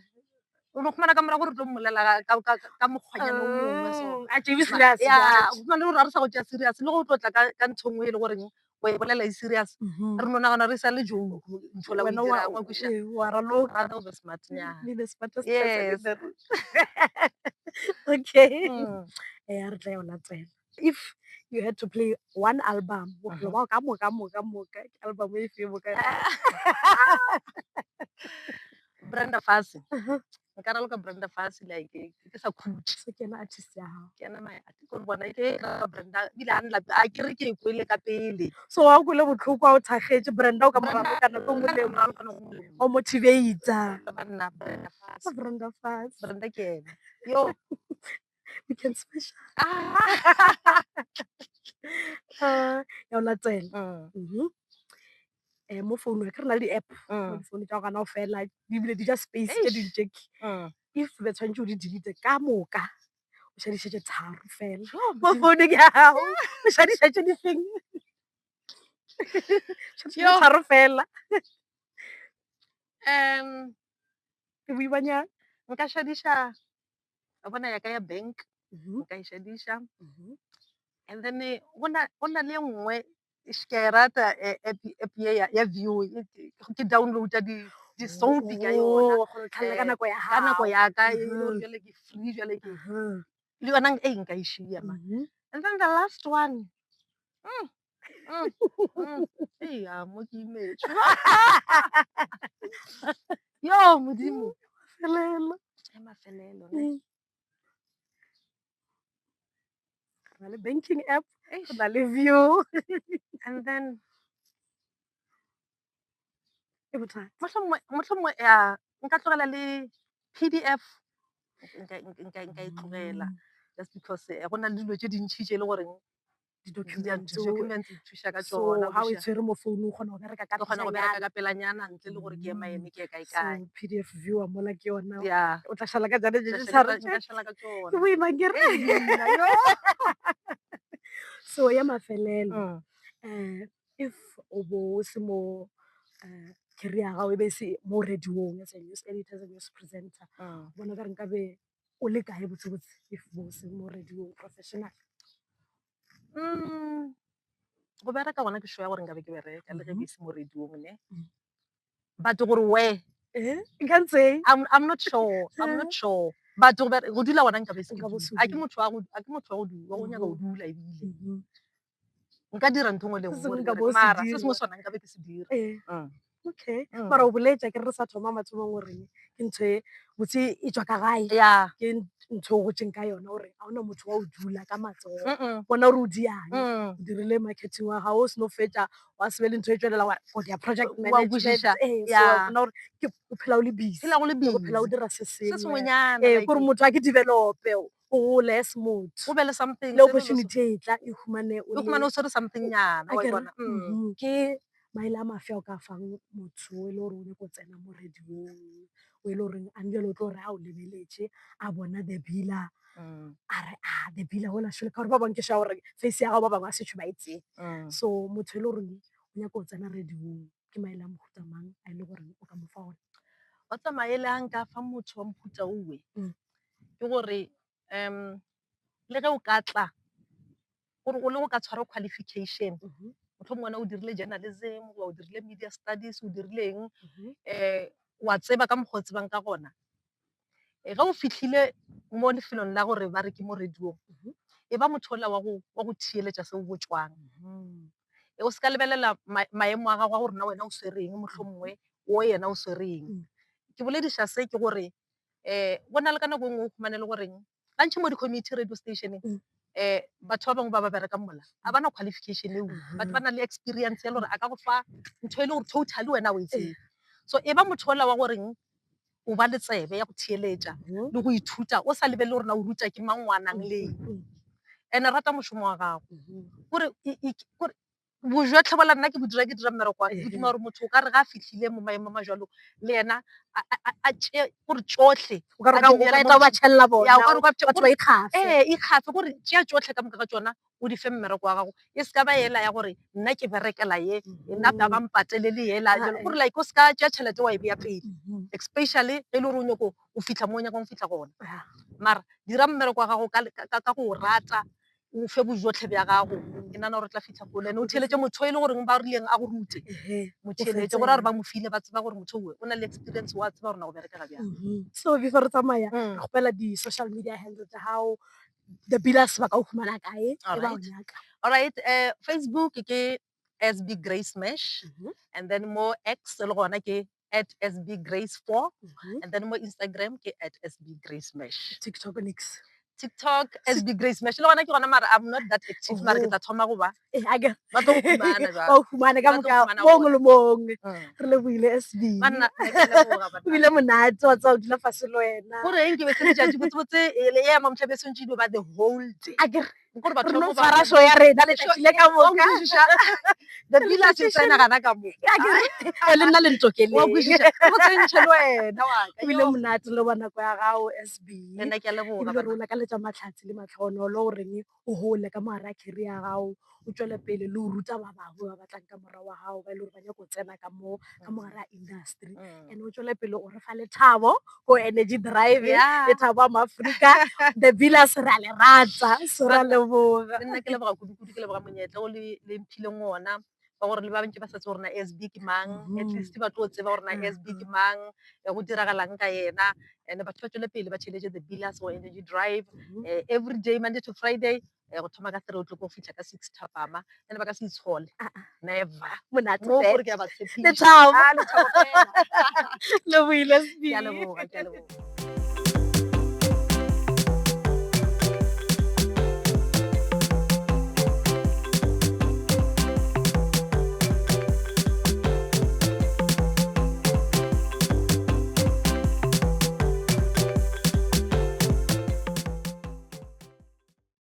o no khumana ka mora gore tlo mmolela ka mokgwanyana o mongwe so A be serious. ya go na le gore a re sa go tšea serious le go tlotla ka ntho ngwe e le goreng o e bolela e serious re no nagana re sa le joke ntho la o e Wena dirang wa kweša wa raloka. rather o be smart-nyana. Be the smartest person in Yes. the room. Okay. Mm. Re tla yo latela. If you had to play one album, bophelo ba gago ka moka, ke album e feng mo ka Brenda Fassie. Nka raloka Brenda Fassie like ke sa khutše so ke ena artist ya gago. ke ena gore bona ke rata Brenda ebile a nlape a ke re ke e kwele ka pele So wa kwele botlhoko a o thagetse Brenda o ka mo raloka nako nngwe le nngwe. O motivate-a. banna Brenda Fassie. Brenda Fassie. Brenda ke ena yo We can smash. Ah. Ya o latela. Mm. Mo founung ya ke re na le di-app mo difounu tsa gona o fela di bile di ja space tse di jeki. If be tshwanetse o di delete ka moka o šadišetše tharo fela mo founung ya gago o šadišetše di feng Yo. tharo fela ke Ke boimanyana. nka šadiša wa bona yaka ya bank nka e šadiša and then go na le e nngwe ke a e rata app ye ya view ke downloada di-soapy ka yona Wa kgona go tlhalela ka nako ya ka nako gago. yaka e le gore jale ke free jale ke le yona nka e šia ma and then the last one eya mo ke imetšwe yo modimo Felela. mafelelo ne Re na le banking app, Eish. re na le view. and then E bothata. mohlomongwe ya nka tlogela le PDF nka e tlogela just because go na le dilo tse dintšhi tse e le goreng Di-documents. di-documents di thuša ka So tsona ha o e tshwere mo founung o kgona go bereka ka ke kgona go bereka pejanyana. ka pelanyana ntle le gore ke ema eme ke ye kae So kae PDF viewer mola ke yona ya o tla šala ka tsone tse di nka tharo nka tše. šala ka Ke tsona boima kere. Ee, di boima, yo. So ya mafelelo if o bo o se mo career ya gago e be se mo radiong as a news editor, as a news presenter, o bona ka re nka be o le kae botsebotse if bo o se mo radiong professional? go bereka gona ke sure ya gore nka be ke bereka le ge ke se mo radiong ne but gore where Nka ntse I'm not sure but go dula gona nka be se ke Nka bo dula se a ke dula. motho wa go nyaka go dula ebile nka dira ntho ngwe le Se nngwe sengwe gore nka ke bo o bereke. se Mara se sengwe dira. sona nka be ke se dira Okay. Mm. Mara o boletša ke re sa thoma mathomong goreng ke ntho e botse e tswa ka gae ya ke ntho o gotseng ka yona gore ga ona motho wa o dula ka matsogo Mm-mm. bona gore o diang o dirile marketing wa gago o seno fetša wa se be le ntho e tswelela for their project Wa management kwešiša. so wa Ya. bona gore o phela o le busy Phela o le le go phela o busy. dira se Se sengwe sengwenyana like gore motho a ke develope o gole as motho o be le something le se e le opportunity e tla e humane o o khumane le o tshwere something nyana wa akere bona ke maele a mafe o ka fang motho o e le gore o nyako tsena mo radiong o e le goreng a njele o tlo gore a o lebeletse a bona the bila a re the bila ola šole ka gore ba bangwe ke sha gore face ya gago ba bangwe a setšho ba etseng so motho e le goreng o nyaka go tsena radiong ke maele a mohuta mang a e le goreng o ka mo fa one wa tsamaele a nka fa motho wa mohuta owe ke gore le ge o ka tla gore o le go ka tshwara qualification motlho mongwe o dirile journalism wa o dirile media studies o dirileng wa tseba ka mokgwa o tsebang ka gona ge o fitlhile mo lefelong la gore ba re ke mo radiong e ba motho ola wa go theeletša se o botšwang. O se ka lebelela maemo a gago a gore na wena o swereng motlho mongwe o yena o swereng. Ke bolediša se ke gore go na le ka nako engwe o khumane le goreng gantšhi mo di-community radio stationeng batho ba bangwe ba ba berekang mola a bana qualification eo batho ba na le experience ya le gore a ka go fa ntho e le gore totally wena o e tsebe. So e ba motho ola wa goreng o ba le tsebe ya go theeletša le go ithuta o sa lebelele gore na o ruta ke mang ngwanang leng and rata mošomo wa gago gore bojotlhe bola nna ke dira mmereko wa ke duma gore motho o ka re ga a fitlhile mo maemo a majalo le ena a gore tsotlhe ikgafe gore tšea tsotlhe ka moka ga tsona o di fe mmereko wa gago e se ka ba ela ya gore nna ke berekela ye nna ba bampatele le ela gore like o se ka tšea tšhelete wa e beya pele especially ge e le gore o nyako o fitlha mo o nyakang fitlha gona mara dira mmereko wa gago ka go rata o fe bojotlhe bja gago ke nana gore tla fitlha gole ene o theeletse motho e le goreng ba rileng a go rute mo theeletse gore a re ba mo file ba tseba gore motho o na le experience wa tseba gore na go berekela bjang. So before re tsamaya re gopela di-social media handle tsa gago the Billers ba ka o fumana kae e ba o nyaka? Alright, Facebook ke SB Grace Mesh and then mo X le gona ke @SB Grace 4 and then mo Instagram ke @SB Grace Mesh. TikTok nix? TikTok SB Grace Mesh le gona ke gona mara I'm not that active mara ke tla thoma go ba ba tlo khumana ba o fumane ka moka mongwe le mongwe re lebohile SB banna ke bile monate wa tsa o dula fase le wena gore eng ke be se tšatši botsebotse le ya mamtlhabesong tšhido ba the whole day gore batho no fara show ya rena le tšatšile ka moka the Billers e tsena gana ka moka le nna le ntokele wa kwišiša go tsentšhe le wena wa ka bile monate le bona kwa ya gago SB nna ke a leboga ebile re o lakaletša matlhatsi le matlhogonolo goreng o gole ka mogare a career ya gago o tswele pele le o ruta ba bangwe ba batlang ka morago wa gago ba e le gore ba nyako tsena ka mogare a industry and o tswele pele o re fa lethabo go energy drive lethabo a maaforika the Billers re a le rata so ra leboga nna ke leboga kudu-kudu ke leboga monyetla o le mphileng ona ba gore le ba bantši ba sa tse gore na SB ke mang at least ba tlo tseba gore na SB ke mang go diragalang ka yena and batho ba tswele pele ba tšheletse the Billers go energy drive every day Monday to Friday go thoma ka 3 o'clock go fitlha ka 6 thapama ene ba ka se itshole never monate mo gore ke a ba lethabo lethabo fela lebohile SB ke a leboga